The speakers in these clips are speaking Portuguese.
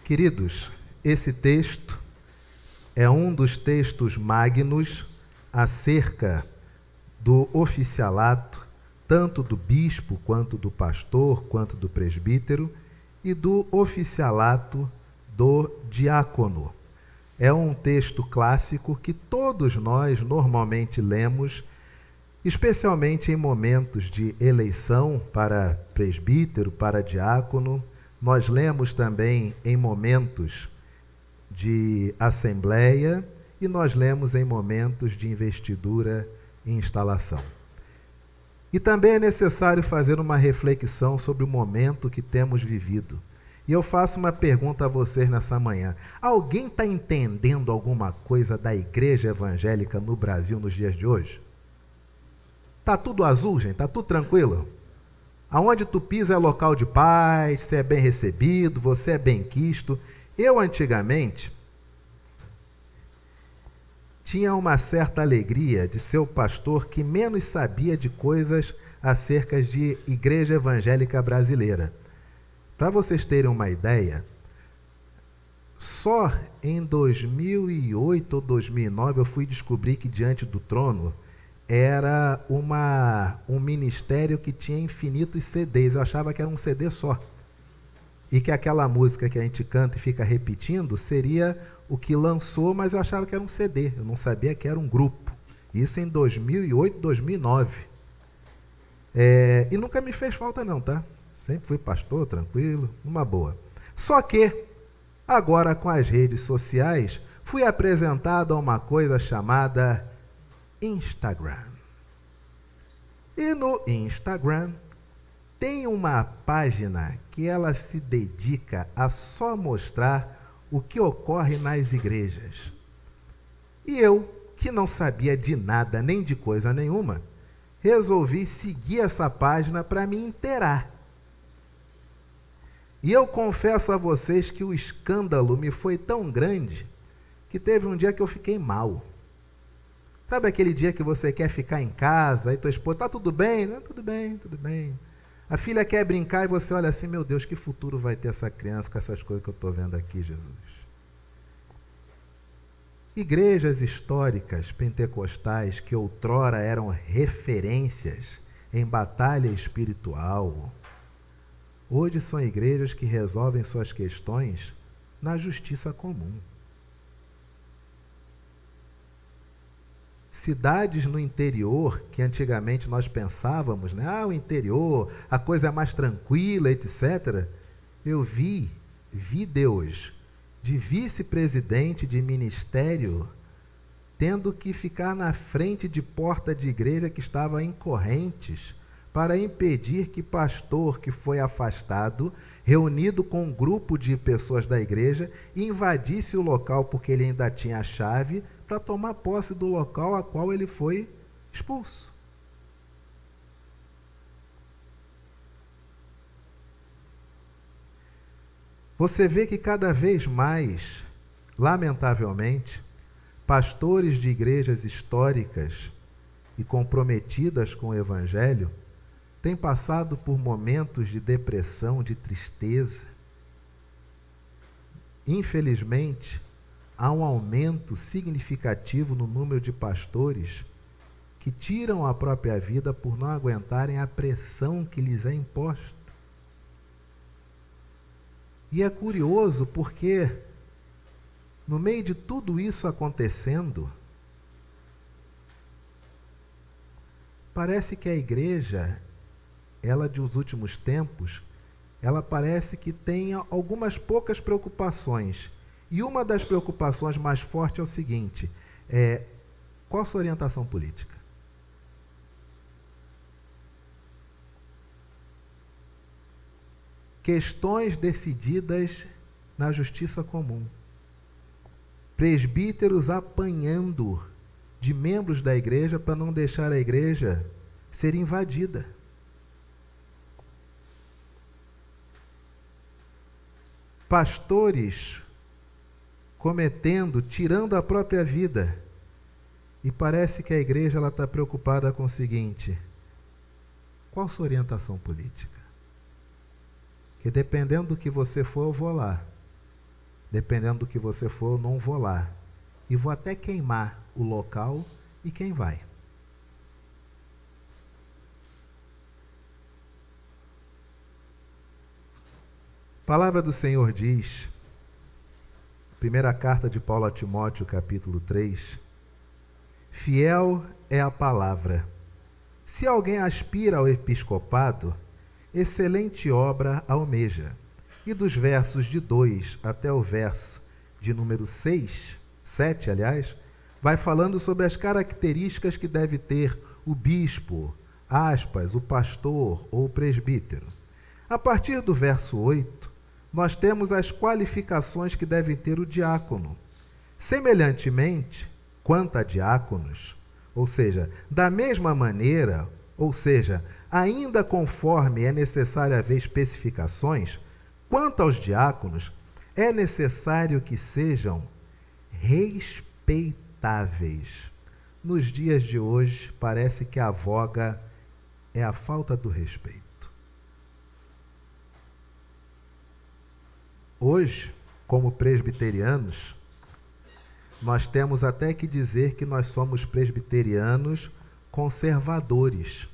Queridos, esse texto é um dos textos magnos acerca do oficialato, tanto do bispo, quanto do pastor, quanto do presbítero, e do oficialato do diácono. É um texto clássico que todos nós normalmente lemos, especialmente em momentos de eleição para presbítero, para diácono. Nós lemos também em momentos de assembleia e nós lemos em momentos de investidura e instalação. E também é necessário fazer uma reflexão sobre o momento que temos vivido. E eu faço uma pergunta a vocês nessa manhã. Alguém está entendendo alguma coisa da igreja evangélica no Brasil nos dias de hoje? Está tudo azul, gente? Está tudo tranquilo? Aonde tu pisa é local de paz, você é bem recebido, você é bem quisto. Eu, antigamente, tinha uma certa alegria de ser o pastor que menos sabia de coisas acerca de igreja evangélica brasileira. Para vocês terem uma ideia, só em 2008 ou 2009 eu fui descobrir que Diante do Trono era um ministério que tinha infinitos CDs. Eu achava que era um CD só. E que aquela música que a gente canta e fica repetindo seria o que lançou, mas eu achava que era um CD. Eu não sabia que era um grupo. Isso em 2008, 2009. E nunca me fez falta não, tá? Sempre fui pastor, tranquilo, uma boa. Só que, agora com as redes sociais, fui apresentado a uma coisa chamada Instagram. E no Instagram tem uma página que ela se dedica a só mostrar o que ocorre nas igrejas. E eu, que não sabia de nada nem de coisa nenhuma, resolvi seguir essa página para me inteirar. E eu confesso a vocês que o escândalo me foi tão grande que teve um dia que eu fiquei mal. Sabe aquele dia que você quer ficar em casa, aí tua esposa, tá tudo bem? Não, tudo bem, tudo bem. A filha quer brincar e você olha assim, meu Deus, que futuro vai ter essa criança com essas coisas que eu estou vendo aqui, Jesus? Igrejas históricas pentecostais que outrora eram referências em batalha espiritual, hoje são igrejas que resolvem suas questões na justiça comum. Cidades no interior, que antigamente nós pensávamos, né? O interior, a coisa é mais tranquila, etc. Eu vi vídeos de vice-presidente de ministério tendo que ficar na frente de porta de igreja que estava em correntes para impedir que pastor que foi afastado, reunido com um grupo de pessoas da igreja, invadisse o local porque ele ainda tinha a chave para tomar posse do local a qual ele foi expulso. Você vê que cada vez mais, lamentavelmente, pastores de igrejas históricas e comprometidas com o Evangelho têm passado por momentos de depressão, de tristeza. Infelizmente, há um aumento significativo no número de pastores que tiram a própria vida por não aguentarem a pressão que lhes é imposta. E é curioso porque, no meio de tudo isso acontecendo, parece que a igreja, ela dos últimos tempos, ela parece que tem algumas poucas preocupações. E uma das preocupações mais fortes é o seguinte, qual a sua orientação política? Questões decididas na justiça comum. Presbíteros apanhando de membros da igreja para não deixar a igreja ser invadida. Pastores tirando a própria vida. E parece que a igreja está preocupada com o seguinte, qual a sua orientação política? Que dependendo do que você for, eu vou lá. Dependendo do que você for, eu não vou lá. E vou até queimar o local e quem vai. A palavra do Senhor diz, primeira carta de Paulo a Timóteo, capítulo 3, fiel é a palavra. Se alguém aspira ao episcopado, excelente obra almeja. E dos versos de 2 até o verso de número 7, aliás, vai falando sobre as características que deve ter o bispo, aspas, o pastor ou o presbítero. A partir do verso 8, nós temos as qualificações que deve ter o diácono. Semelhantemente, quanto a diáconos, ou seja, da mesma maneira, ou seja, ainda conforme é necessário haver especificações, quanto aos diáconos, é necessário que sejam respeitáveis. Nos dias de hoje, parece que a voga é a falta do respeito. Hoje, como presbiterianos, nós temos até que dizer que nós somos presbiterianos conservadores,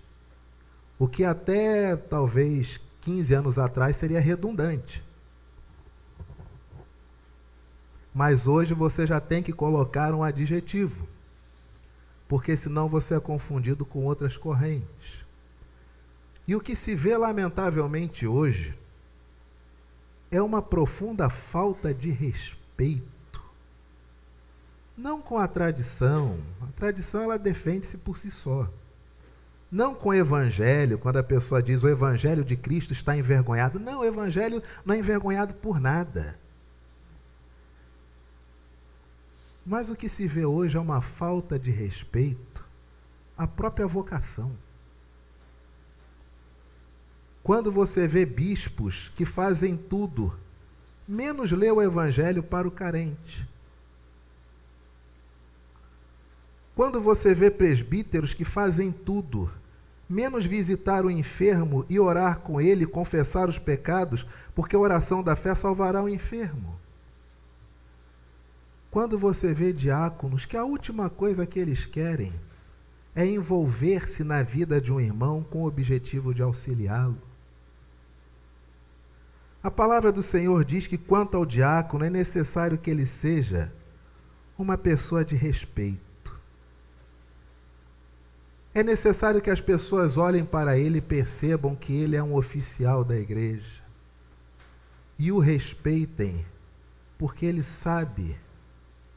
o que até talvez 15 anos atrás seria redundante. Mas hoje você já tem que colocar um adjetivo, porque senão você é confundido com outras correntes. E o que se vê lamentavelmente hoje é uma profunda falta de respeito. Não com a tradição ela defende-se por si só. Não com o evangelho, quando a pessoa diz o evangelho de Cristo está envergonhado. Não, o evangelho não é envergonhado por nada. Mas o que se vê hoje é uma falta de respeito à própria vocação. Quando você vê bispos que fazem tudo, menos ler o evangelho para o carente. Quando você vê presbíteros que fazem tudo, menos visitar o enfermo e orar com ele, confessar os pecados, porque a oração da fé salvará o enfermo. Quando você vê diáconos que a última coisa que eles querem é envolver-se na vida de um irmão com o objetivo de auxiliá-lo. A palavra do Senhor diz que quanto ao diácono é necessário que ele seja uma pessoa de respeito. É necessário que as pessoas olhem para ele e percebam que ele é um oficial da igreja. E o respeitem, porque ele sabe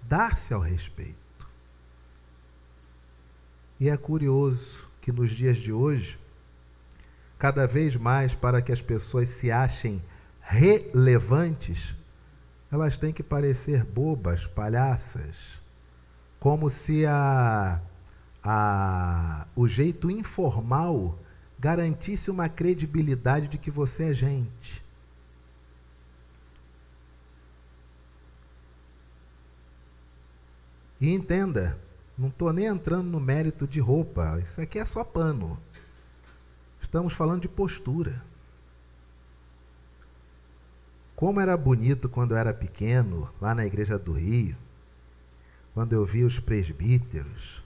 dar-se ao respeito. E é curioso que nos dias de hoje, cada vez mais para que as pessoas se achem relevantes, elas têm que parecer bobas, palhaças, como se o jeito informal garantisse uma credibilidade de que você é gente. E entenda, não estou nem entrando no mérito de roupa, isso aqui é só pano. Estamos falando de postura. Como era bonito quando eu era pequeno, lá na igreja do Rio, quando eu via os presbíteros,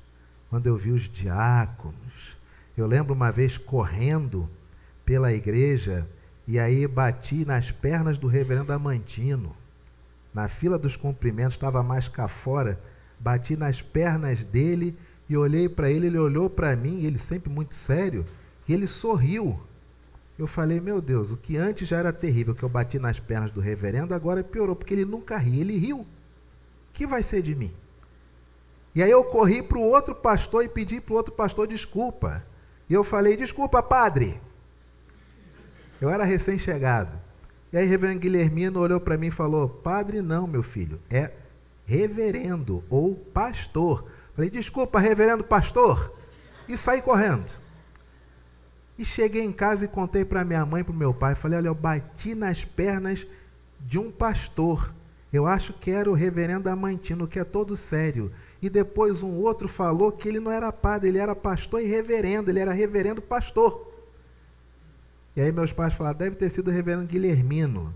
quando eu vi os diáconos. Eu lembro uma vez correndo pela igreja e aí bati nas pernas do reverendo Amantino. Na fila dos cumprimentos, estava mais cá fora, bati nas pernas dele e olhei para ele, ele olhou para mim, ele sempre muito sério, e ele sorriu. Eu falei, meu Deus, o que antes já era terrível, que eu bati nas pernas do reverendo, agora piorou, porque ele nunca ri, ele riu. O que vai ser de mim? E aí eu corri para o outro pastor e pedi para o outro pastor desculpa. E eu falei, desculpa, padre. Eu era recém-chegado. E aí o reverendo Guilhermino olhou para mim e falou, padre não, meu filho, é reverendo ou pastor. Falei, desculpa, reverendo pastor. E saí correndo. E cheguei em casa e contei para minha mãe e para o meu pai. Falei, olha, eu bati nas pernas de um pastor. Eu acho que era o reverendo Amantino, que é todo sério. E depois um outro falou que ele não era padre, ele era pastor e reverendo, ele era reverendo pastor. E aí meus pais falaram, deve ter sido o reverendo Guilhermino.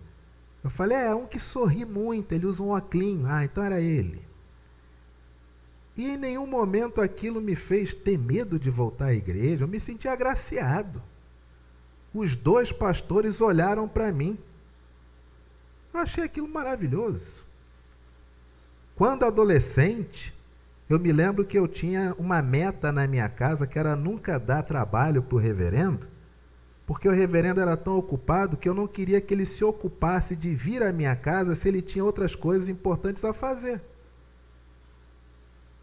Eu falei, é um que sorri muito, ele usa um óculos. Ah, então era ele. E em nenhum momento aquilo me fez ter medo de voltar à igreja, eu me senti agraciado. Os dois pastores olharam para mim. Eu achei aquilo maravilhoso. Quando adolescente, eu me lembro que eu tinha uma meta na minha casa, que era nunca dar trabalho para o reverendo, porque o reverendo era tão ocupado que eu não queria que ele se ocupasse de vir à minha casa se ele tinha outras coisas importantes a fazer.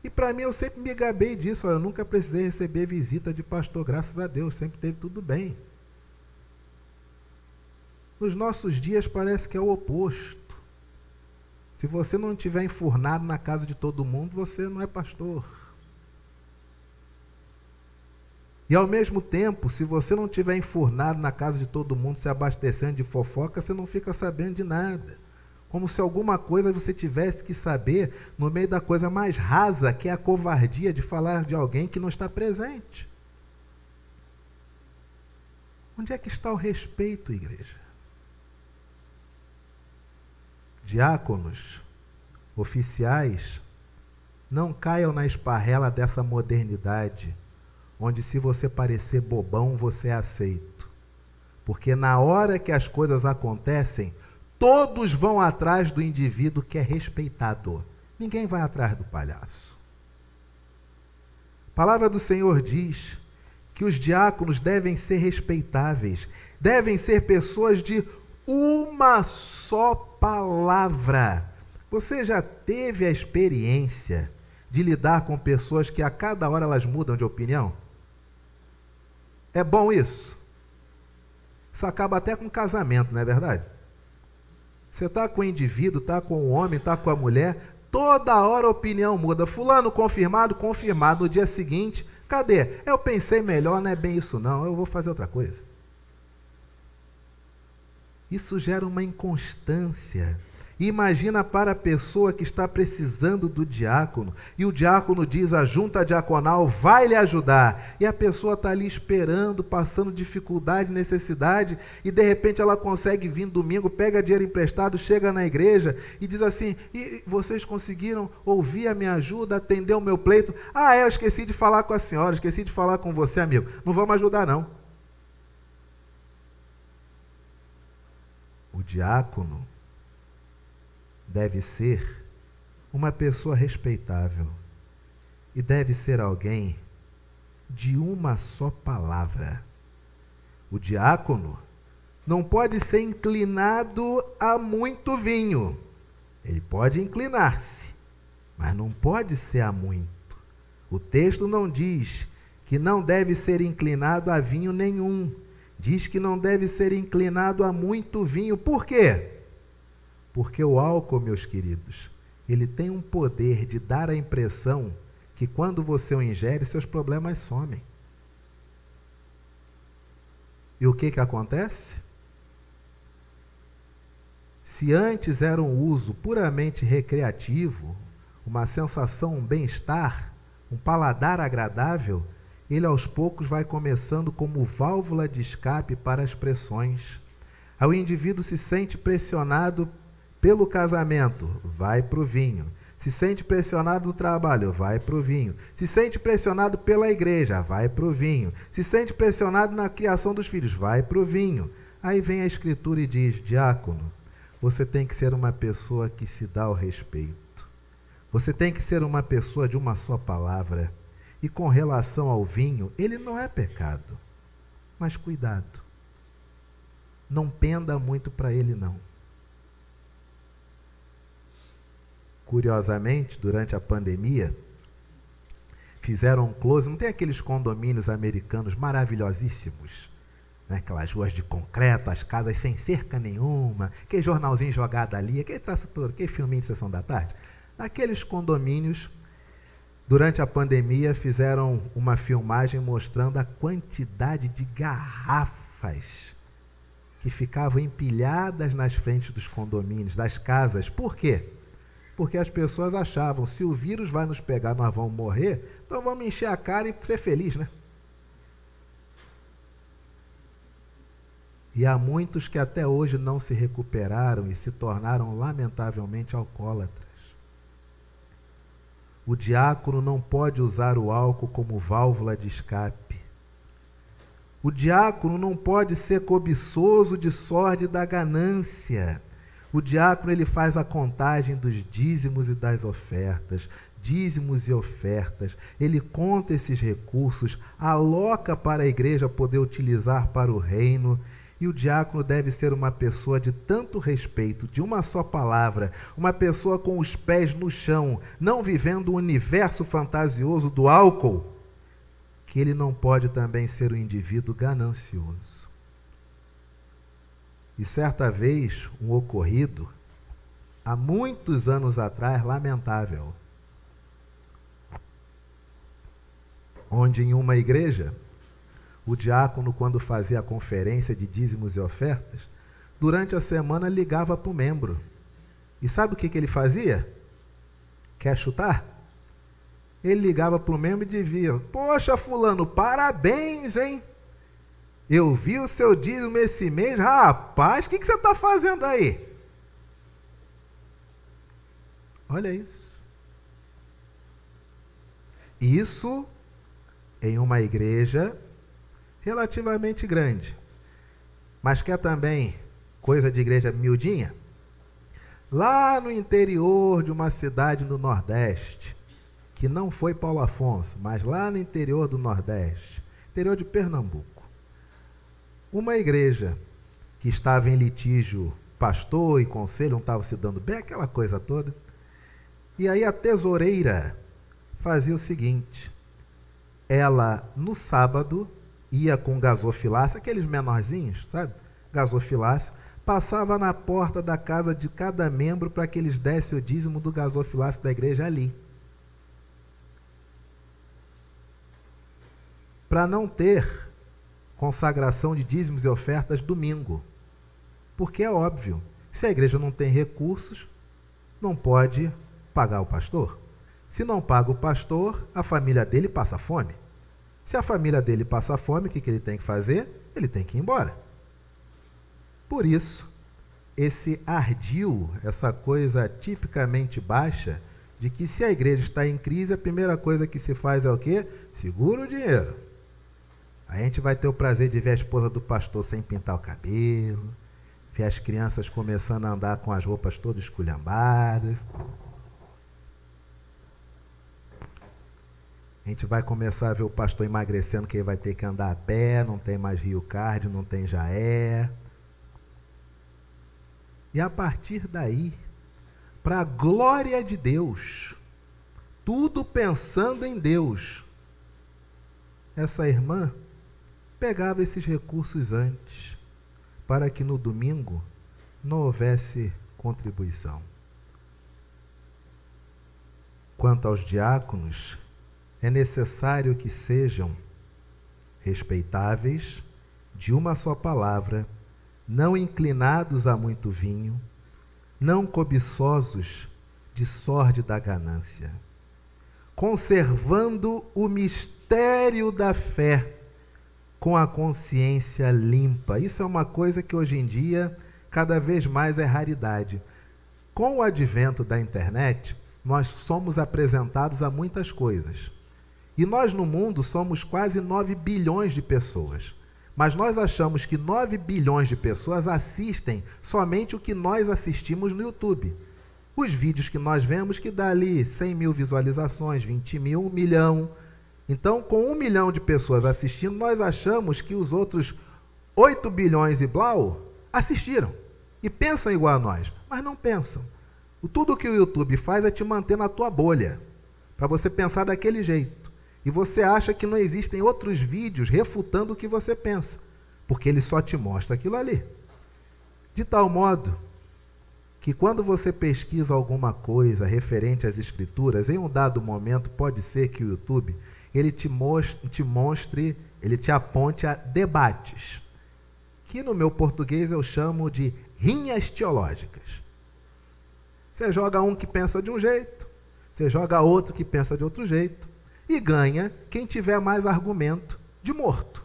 E para mim eu sempre me gabei disso, eu nunca precisei receber visita de pastor, graças a Deus, sempre teve tudo bem. Nos nossos dias parece que é o oposto. Se você não estiver enfurnado na casa de todo mundo, você não é pastor. E ao mesmo tempo, se você não estiver enfurnado na casa de todo mundo, se abastecendo de fofoca, você não fica sabendo de nada. Como se alguma coisa você tivesse que saber no meio da coisa mais rasa, que é a covardia de falar de alguém que não está presente. Onde é que está o respeito, igreja? Diáconos, oficiais, não caiam na esparrela dessa modernidade, onde se você parecer bobão, você é aceito. Porque na hora que as coisas acontecem, todos vão atrás do indivíduo que é respeitado. Ninguém vai atrás do palhaço. A palavra do Senhor diz que os diáconos devem ser respeitáveis, devem ser pessoas de uma só palavra. Você já teve a experiência de lidar com pessoas que a cada hora elas mudam de opinião? É bom isso? Isso acaba até com casamento, não é verdade? Você está com o indivíduo, está com o homem, está com a mulher, toda hora a opinião muda. Fulano confirmado, confirmado. No dia seguinte, cadê? Eu pensei melhor, não é bem isso não, eu vou fazer outra coisa. Isso gera uma inconstância. Imagina para a pessoa que está precisando do diácono, e o diácono diz, a junta diaconal vai lhe ajudar, e a pessoa está ali esperando, passando dificuldade, necessidade, e de repente ela consegue vir domingo, pega dinheiro emprestado, chega na igreja e diz assim, e vocês conseguiram ouvir a minha ajuda, atender o meu pleito? Ah, eu esqueci de falar com a senhora, esqueci de falar com você, amigo. Não vamos ajudar não. O diácono deve ser uma pessoa respeitável e deve ser alguém de uma só palavra. O diácono não pode ser inclinado a muito vinho. Ele pode inclinar-se, mas não pode ser a muito. O texto não diz que não deve ser inclinado a vinho nenhum. Diz que não deve ser inclinado a muito vinho. Por quê? Porque o álcool, meus queridos, ele tem um poder de dar a impressão que quando você o ingere, seus problemas somem. E o que acontece? Se antes era um uso puramente recreativo, uma sensação, um bem-estar, um paladar agradável, ele aos poucos vai começando como válvula de escape para as pressões. Aí o indivíduo se sente pressionado pelo casamento, vai para o vinho. Se sente pressionado no trabalho, vai para o vinho. Se sente pressionado pela igreja, vai para o vinho. Se sente pressionado na criação dos filhos, vai para o vinho. Aí vem a Escritura e diz, diácono, você tem que ser uma pessoa que se dá o respeito. Você tem que ser uma pessoa de uma só palavra. E com relação ao vinho, ele não é pecado. Mas cuidado. Não penda muito para ele, não. Curiosamente, durante a pandemia, fizeram um close, não tem aqueles condomínios americanos maravilhosíssimos, né? Aquelas ruas de concreto, as casas sem cerca nenhuma, aquele jornalzinho jogado ali, aquele traço todo, aquele filminho de sessão da tarde. Aqueles condomínios, durante a pandemia, fizeram uma filmagem mostrando a quantidade de garrafas que ficavam empilhadas nas frentes dos condomínios, das casas. Por quê? Porque as pessoas achavam, se o vírus vai nos pegar, nós vamos morrer, então vamos encher a cara e ser feliz, né? E há muitos que até hoje não se recuperaram e se tornaram lamentavelmente alcoólatras. O diácono não pode usar o álcool como válvula de escape. O diácono não pode ser cobiçoso de sorte da ganância. O diácono ele faz a contagem dos dízimos e das ofertas, dízimos e ofertas. Ele conta esses recursos, aloca para a igreja poder utilizar para o reino. E o diácono deve ser uma pessoa de tanto respeito, de uma só palavra, uma pessoa com os pés no chão, não vivendo o universo fantasioso do álcool, que ele não pode também ser um indivíduo ganancioso. E certa vez, um ocorrido, há muitos anos atrás, lamentável, onde em uma igreja, o diácono, quando fazia a conferência de dízimos e ofertas, durante a semana ligava para o membro. E sabe o que ele fazia? Quer chutar? Ele ligava para o membro e dizia: poxa, fulano, parabéns, hein? Eu vi o seu dízimo esse mês. Rapaz, o que você está fazendo aí? Olha isso. Isso em uma igreja relativamente grande, mas quer também coisa de igreja miudinha? Lá no interior de uma cidade no Nordeste, que não foi Paulo Afonso, mas lá no interior do Nordeste, interior de Pernambuco, uma igreja que estava em litígio, pastor e conselho não estavam se dando bem, aquela coisa toda, e aí a tesoureira fazia o seguinte: ela no sábado ia com gasofilácio, aqueles menorzinhos, sabe? Gasofilácio, passava na porta da casa de cada membro para que eles dessem o dízimo do gasofilácio da igreja ali. Para não ter consagração de dízimos e ofertas domingo. Porque é óbvio, se a igreja não tem recursos, não pode pagar o pastor. Se não paga o pastor, a família dele passa fome. Se a família dele passa fome, o que ele tem que fazer? Ele tem que ir embora. Por isso, esse ardil, essa coisa tipicamente baixa, de que se a igreja está em crise, a primeira coisa que se faz é o quê? Segura o dinheiro. A gente vai ter o prazer de ver a esposa do pastor sem pintar o cabelo, ver as crianças começando a andar com as roupas todas esculhambadas. A gente vai começar a ver o pastor emagrecendo, que ele vai ter que andar a pé, não tem mais Rio Card, não tem Jaé. E a partir daí, para a glória de Deus, tudo pensando em Deus, essa irmã pegava esses recursos antes, para que no domingo não houvesse contribuição. Quanto aos diáconos, é necessário que sejam respeitáveis, de uma só palavra, não inclinados a muito vinho, não cobiçosos de sorte da ganância, conservando o mistério da fé com a consciência limpa. Isso é uma coisa que hoje em dia cada vez mais é raridade. Com o advento da internet, nós somos apresentados a muitas coisas. E nós no mundo somos quase 9 bilhões de pessoas. Mas nós achamos que 9 bilhões de pessoas assistem somente o que nós assistimos no YouTube. Os vídeos que nós vemos que dá ali 100 mil visualizações, 20 mil, 1 milhão. Então, com 1 milhão de pessoas assistindo, nós achamos que os outros 8 bilhões e blau assistiram. E pensam igual a nós, mas não pensam. Tudo que o YouTube faz é te manter na tua bolha, para você pensar daquele jeito. E você acha que não existem outros vídeos refutando o que você pensa, porque ele só te mostra aquilo ali. De tal modo que quando você pesquisa alguma coisa referente às escrituras, em um dado momento pode ser que o YouTube ele te mostre, ele te aponte a debates, que no meu português eu chamo de rinhas teológicas. Você joga um que pensa de um jeito, você joga outro que pensa de outro jeito, e ganha quem tiver mais argumento de morto.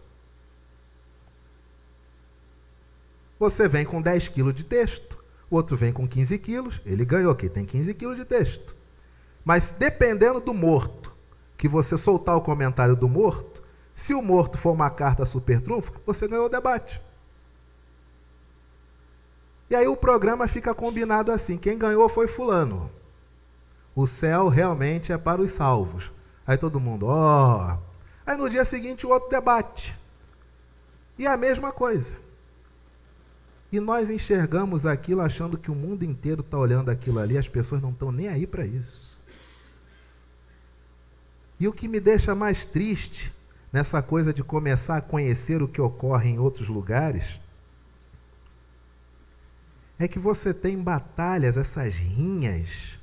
Você vem com 10 quilos de texto, o outro vem com 15 quilos, ele ganhou aqui, tem 15 quilos de texto. Mas dependendo do morto, que você soltar o comentário do morto, se o morto for uma carta super trunfo, você ganhou o debate. E aí o programa fica combinado assim, quem ganhou foi fulano. O céu realmente é para os salvos. Aí todo mundo, ó. Aí no dia seguinte o outro debate. E a mesma coisa. E nós enxergamos aquilo achando que o mundo inteiro está olhando aquilo ali, as pessoas não estão nem aí para isso. E o que me deixa mais triste nessa coisa de começar a conhecer o que ocorre em outros lugares é que você tem batalhas, essas rinhas,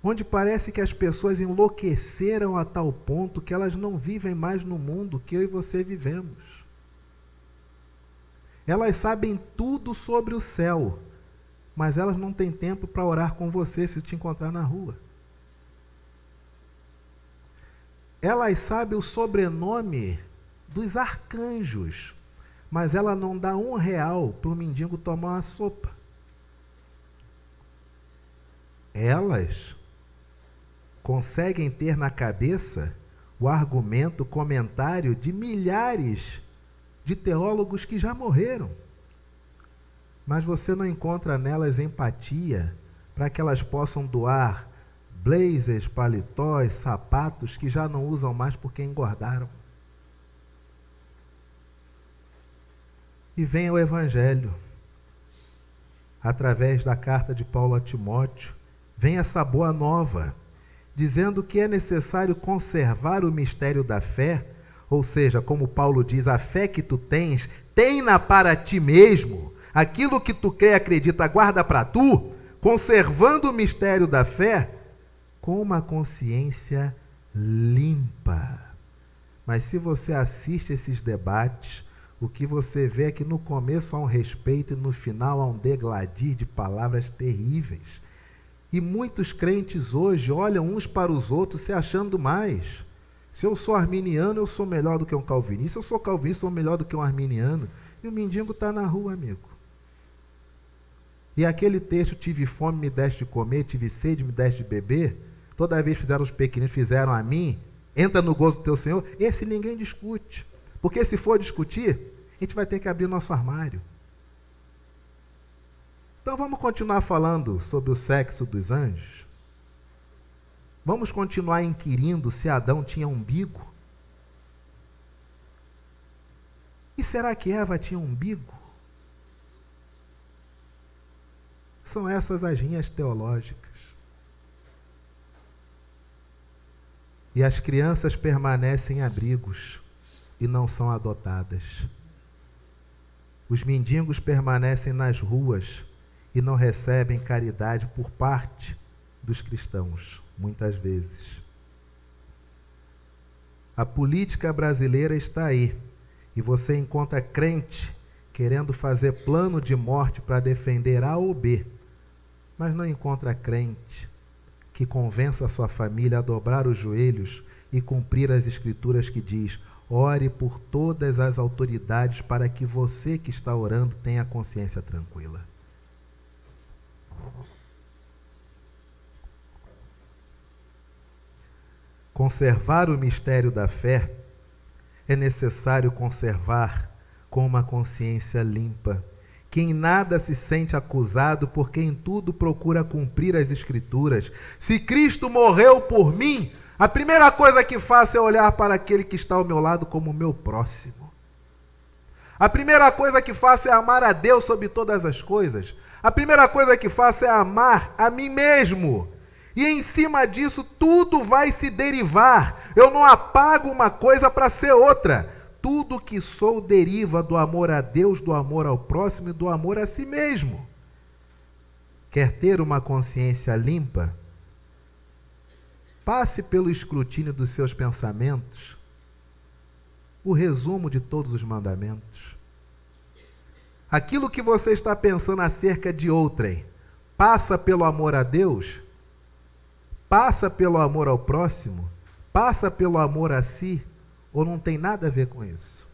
onde parece que as pessoas enlouqueceram a tal ponto que elas não vivem mais no mundo que eu e você vivemos. Elas sabem tudo sobre o céu, mas elas não têm tempo para orar com você se te encontrar na rua. Elas sabem o sobrenome dos arcanjos, mas ela não dá R$1 para o mendigo tomar uma sopa. Elas conseguem ter na cabeça o argumento, o comentário de milhares de teólogos que já morreram. Mas você não encontra nelas empatia para que elas possam doar blazers, paletós, sapatos que já não usam mais porque engordaram. E vem o Evangelho, através da carta de Paulo a Timóteo, vem essa boa nova, dizendo que é necessário conservar o mistério da fé, ou seja, como Paulo diz, a fé que tu tens, tem-na para ti mesmo, aquilo que tu crê e acredita, guarda para tu, conservando o mistério da fé, com uma consciência limpa. Mas se você assiste esses debates, o que você vê é que no começo há um respeito e no final há um degladir de palavras terríveis. E muitos crentes hoje olham uns para os outros se achando mais. Se eu sou arminiano, eu sou melhor do que um calvinista. Se eu sou calvinista, eu sou melhor do que um arminiano. E o mendigo está na rua, amigo. E aquele texto, tive fome, me deste de comer, tive sede, me deste de beber, toda vez fizeram os pequeninos, fizeram a mim, entra no gozo do teu Senhor, esse ninguém discute. Porque se for discutir, a gente vai ter que abrir nosso armário. Então vamos continuar falando sobre o sexo dos anjos? Vamos continuar inquirindo se Adão tinha umbigo? E será que Eva tinha umbigo? São essas as linhas teológicas. E as crianças permanecem em abrigos e não são adotadas. Os mendigos permanecem nas ruas e não recebem caridade por parte dos cristãos, muitas vezes. A política brasileira está aí, e você encontra crente querendo fazer plano de morte para defender A ou B, mas não encontra crente que convença a sua família a dobrar os joelhos e cumprir as escrituras que diz: ore por todas as autoridades para que você que está orando tenha a consciência tranquila. Conservar o mistério da fé é necessário conservar com uma consciência limpa, que em nada se sente acusado, porque em tudo procura cumprir as Escrituras. Se Cristo morreu por mim, a primeira coisa que faço é olhar para aquele que está ao meu lado como meu próximo. A primeira coisa que faço é amar a Deus sobre todas as coisas. A primeira coisa que faço é amar a mim mesmo. E em cima disso tudo vai se derivar. Eu não apago uma coisa para ser outra. Tudo que sou deriva do amor a Deus, do amor ao próximo e do amor a si mesmo. Quer ter uma consciência limpa? Passe pelo escrutínio dos seus pensamentos o resumo de todos os mandamentos. Aquilo que você está pensando acerca de outrem, passa pelo amor a Deus? Passa pelo amor ao próximo? Passa pelo amor a si? Ou não tem nada a ver com isso?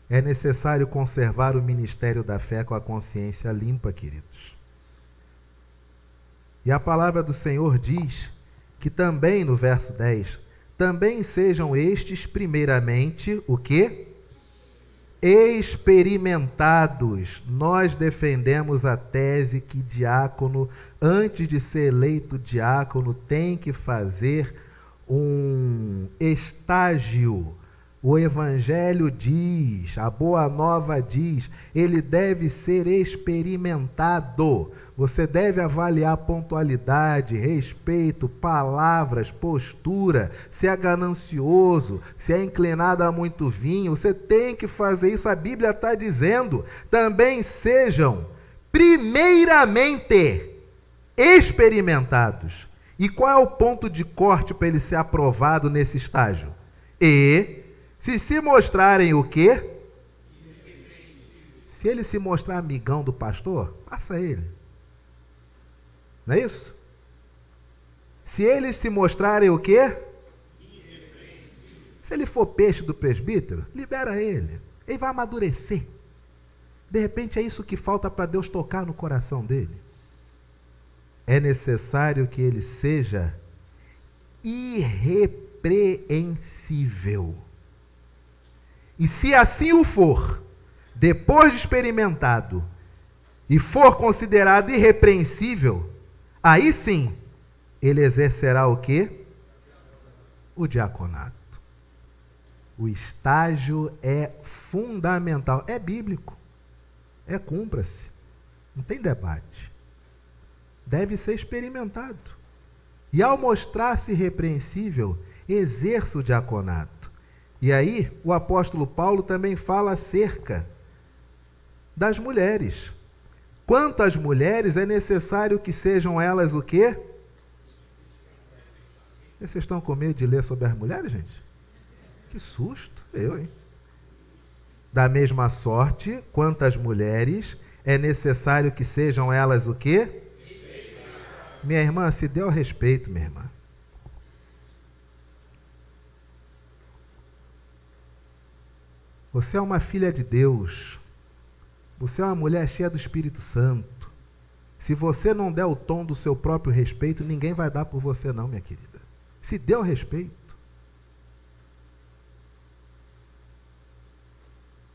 É necessário conservar o ministério da fé com a consciência limpa, queridos. E a palavra do Senhor diz que também, no verso 10, também sejam estes primeiramente, o quê? Experimentados. Nós defendemos a tese que diácono, antes de ser eleito diácono, tem que fazer um estágio. O Evangelho diz, a Boa Nova diz, ele deve ser experimentado. Você deve avaliar pontualidade, respeito, palavras, postura, se é ganancioso, se é inclinado a muito vinho. Você tem que fazer isso. A Bíblia está dizendo, também sejam primeiramente experimentados. E qual é o ponto de corte para ele ser aprovado nesse estágio? Se mostrarem o quê? Se ele se mostrar amigão do pastor, passa ele. Não é isso? Se eles se mostrarem o quê? Se ele for peixe do presbítero, libera ele. Ele vai amadurecer. De repente é isso que falta para Deus tocar no coração dele. É necessário que ele seja irrepreensível. E se assim o for, depois de experimentado, e for considerado irrepreensível, aí sim, ele exercerá o quê? O diaconato. O estágio é fundamental. É bíblico. É cumpra-se. Não tem debate. Deve ser experimentado. E ao mostrar-se irrepreensível, exerça o diaconato. E aí, o apóstolo Paulo também fala acerca das mulheres. Quanto às mulheres, é necessário que sejam elas o quê? Vocês estão com medo de ler sobre as mulheres, gente? Que susto, eu, hein? Da mesma sorte, quanto às mulheres, é necessário que sejam elas o quê? Minha irmã, se dê ao respeito, minha irmã. Você é uma filha de Deus. Você é uma mulher cheia do Espírito Santo. Se você não der o tom do seu próprio respeito, ninguém vai dar por você não, minha querida. Se dê o respeito.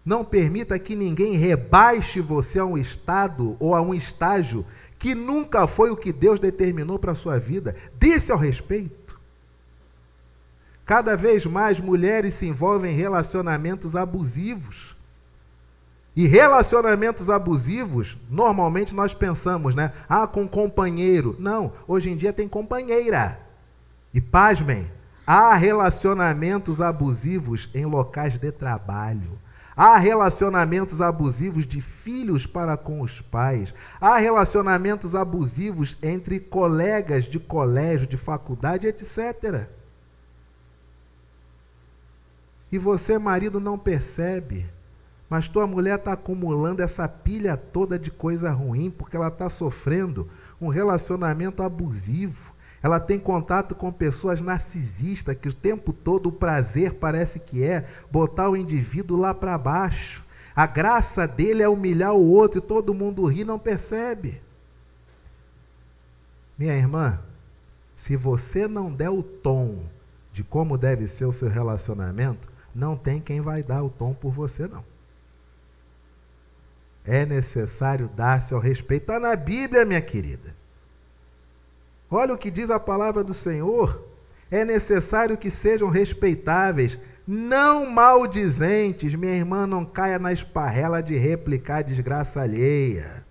Não permita que ninguém rebaixe você a um estado ou a um estágio que nunca foi o que Deus determinou para a sua vida. Dê-se ao respeito. Cada vez mais mulheres se envolvem em relacionamentos abusivos. E relacionamentos abusivos, normalmente nós pensamos, né? Ah, com companheiro. Não, hoje em dia tem companheira. E pasmem, há relacionamentos abusivos em locais de trabalho. Há relacionamentos abusivos de filhos para com os pais. Há relacionamentos abusivos entre colegas de colégio, de faculdade, etc. E você, marido, não percebe, mas tua mulher está acumulando essa pilha toda de coisa ruim, porque ela está sofrendo um relacionamento abusivo. Ela tem contato com pessoas narcisistas, que o tempo todo o prazer parece que é botar o indivíduo lá para baixo. A graça dele é humilhar o outro e todo mundo ri e não percebe. Minha irmã, se você não der o tom de como deve ser o seu relacionamento, não tem quem vai dar o tom por você, não. É necessário dar-se ao respeito. Está na Bíblia, minha querida. Olha o que diz a palavra do Senhor. É necessário que sejam respeitáveis, não maldizentes. Minha irmã, não caia na esparrela de replicar a desgraça alheia.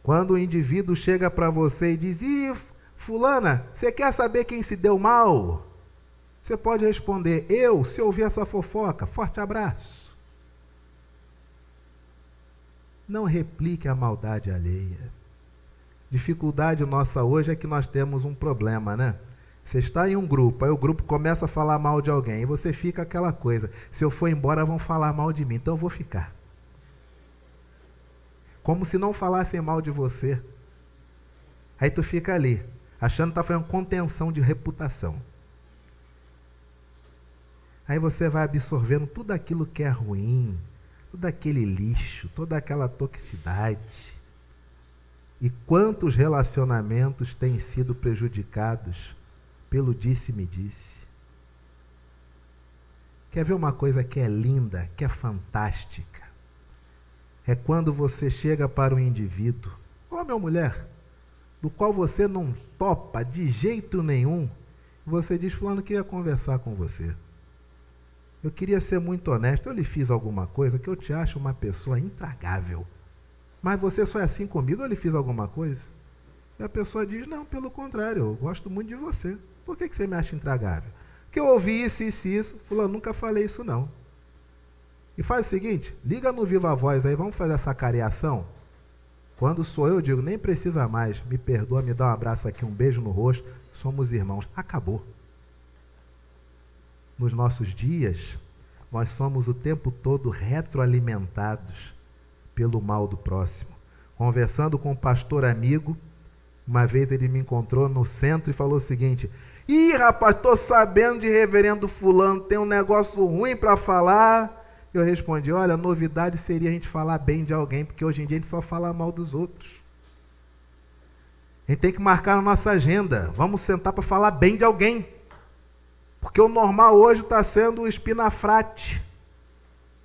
Quando o indivíduo chega para você e diz: "Ih, fulana, você quer saber quem se deu mal?" Você pode responder: "Eu, se ouvir essa fofoca, forte abraço." Não replique a maldade alheia. Dificuldade nossa hoje é que nós temos um problema, né? Você está em um grupo, aí o grupo começa a falar mal de alguém, e você fica aquela coisa: se eu for embora vão falar mal de mim, então eu vou ficar. Como se não falassem mal de você. Aí tu fica ali, achando que está fazendo contenção de reputação. Aí você vai absorvendo tudo aquilo que é ruim, todo aquele lixo, toda aquela toxicidade. E quantos relacionamentos têm sido prejudicados pelo disse-me-disse? Quer ver uma coisa que é linda, que é fantástica? É quando você chega para um indivíduo, ou minha mulher, do qual você não topa de jeito nenhum, você diz, fulano, queria conversar com você. Eu queria ser muito honesto, eu lhe fiz alguma coisa que eu te acho uma pessoa intragável. Mas você só é assim comigo, eu lhe fiz alguma coisa? E a pessoa diz, não, pelo contrário, eu gosto muito de você. Por que você me acha intragável? Porque eu ouvi isso, isso e isso. Fulano, nunca falei isso não. E faz o seguinte, liga no Viva Voz aí, vamos fazer essa cariação? Quando sou eu digo, nem precisa mais, me perdoa, me dá um abraço aqui, um beijo no rosto, somos irmãos. Acabou. Nos nossos dias, nós somos o tempo todo retroalimentados pelo mal do próximo. Conversando com um pastor amigo, uma vez ele me encontrou no centro e falou o seguinte, ih, rapaz, estou sabendo de reverendo fulano, tem um negócio ruim para falar. Eu respondi, olha, a novidade seria a gente falar bem de alguém, porque hoje em dia a gente só fala mal dos outros. A gente tem que marcar na nossa agenda, vamos sentar para falar bem de alguém. Porque o normal hoje está sendo o espinafrate.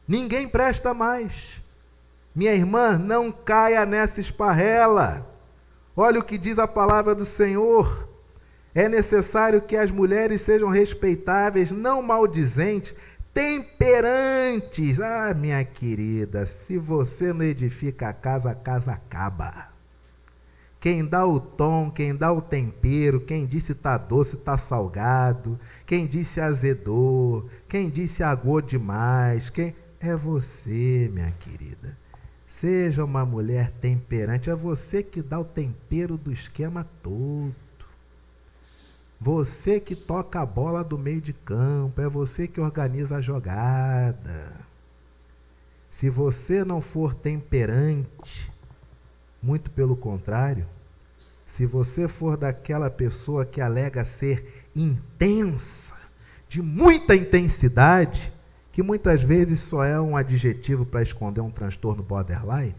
Ninguém presta mais. Minha irmã, não caia nessa esparrela. Olha o que diz a palavra do Senhor. É necessário que as mulheres sejam respeitáveis, não maldizentes, temperantes. Ah, minha querida, se você não edifica a casa acaba. Quem dá o tom, quem dá o tempero, quem disse está doce, está salgado, quem disse azedou, quem disse aguou demais, quem é você, minha querida. Seja uma mulher temperante, é você que dá o tempero do esquema todo. Você que toca a bola do meio de campo, é você que organiza a jogada. Se você não for temperante, muito pelo contrário, se você for daquela pessoa que alega ser intensa, de muita intensidade, que muitas vezes só é um adjetivo para esconder um transtorno borderline,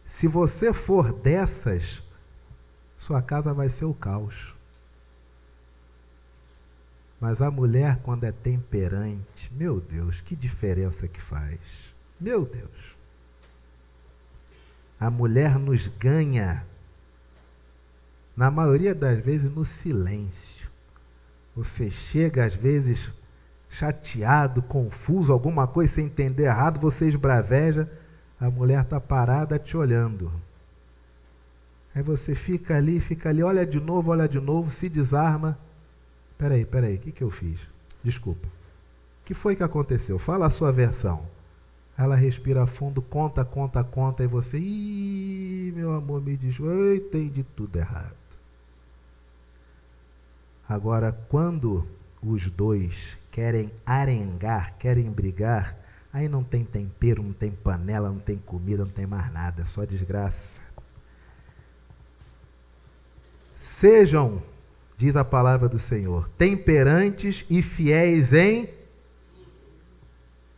se você for dessas, sua casa vai ser o caos. Mas a mulher, quando é temperante, meu Deus, que diferença que faz. Meu Deus. A mulher nos ganha, na maioria das vezes, no silêncio. Você chega, às vezes, chateado, confuso, alguma coisa sem entender errado, você esbraveja, a mulher está parada te olhando. Aí você fica ali, olha de novo, se desarma. Peraí, o que eu fiz? Desculpa. O que foi que aconteceu? Fala a sua versão. Ela respira fundo, conta, e você, ih, meu amor, me diz, eu entendi tudo errado. Agora, quando os dois querem arengar, querem brigar, aí não tem tempero, não tem panela, não tem comida, não tem mais nada, é só desgraça. Sejam, diz a palavra do Senhor, temperantes e fiéis em...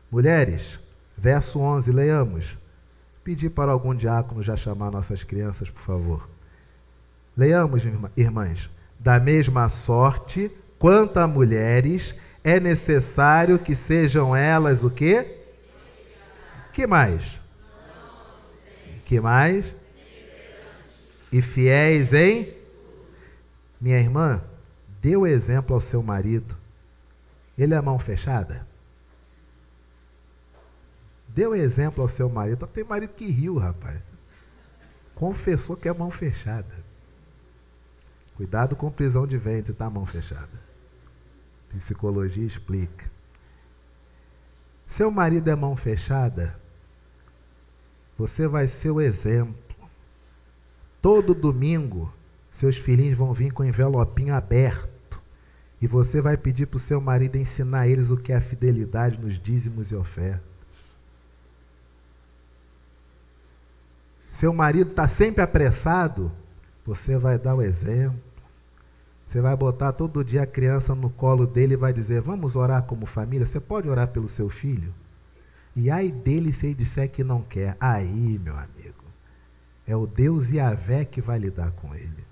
Mulheres, verso 11, leiamos. Pedir para algum diácono já chamar nossas crianças, por favor. Leiamos, irmãs. Da mesma sorte, quanto a mulheres, é necessário que sejam elas o quê? Que mais? Que mais? E fiéis em? Minha irmã, dê o exemplo ao seu marido. Ele é mão fechada? Dê o exemplo ao seu marido. Tem marido que riu, rapaz. Confessou que é mão fechada. Cuidado com prisão de ventre, tá? Mão fechada. Psicologia explica. Seu marido é mão fechada, você vai ser o exemplo. Todo domingo, seus filhinhos vão vir com o envelopinho aberto. E você vai pedir para o seu marido ensinar eles o que é a fidelidade nos dízimos e ofertas. Seu marido está sempre apressado, você vai dar o exemplo. Você vai botar todo dia a criança no colo dele e vai dizer, vamos orar como família? Você pode orar pelo seu filho? E ai dele se ele disser que não quer. Aí, meu amigo, é o Deus Yahvé que vai lidar com ele.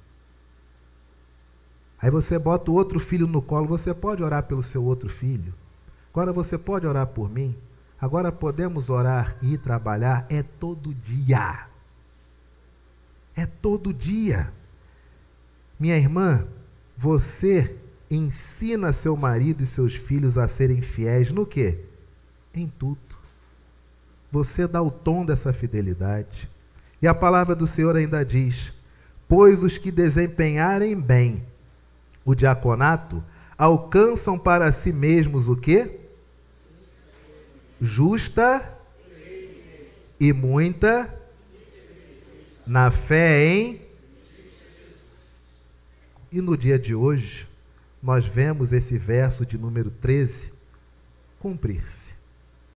Aí você bota o outro filho no colo, você pode orar pelo seu outro filho? Agora você pode orar por mim? Agora podemos orar e ir trabalhar? É todo dia. É todo dia. Minha irmã, você ensina seu marido e seus filhos a serem fiéis no quê? Em tudo. Você dá o tom dessa fidelidade. E a palavra do Senhor ainda diz, pois os que desempenharem bem o diaconato alcançam para si mesmos o quê? Justa e muita na fé em... E no dia de hoje, nós vemos esse verso de número 13 cumprir-se.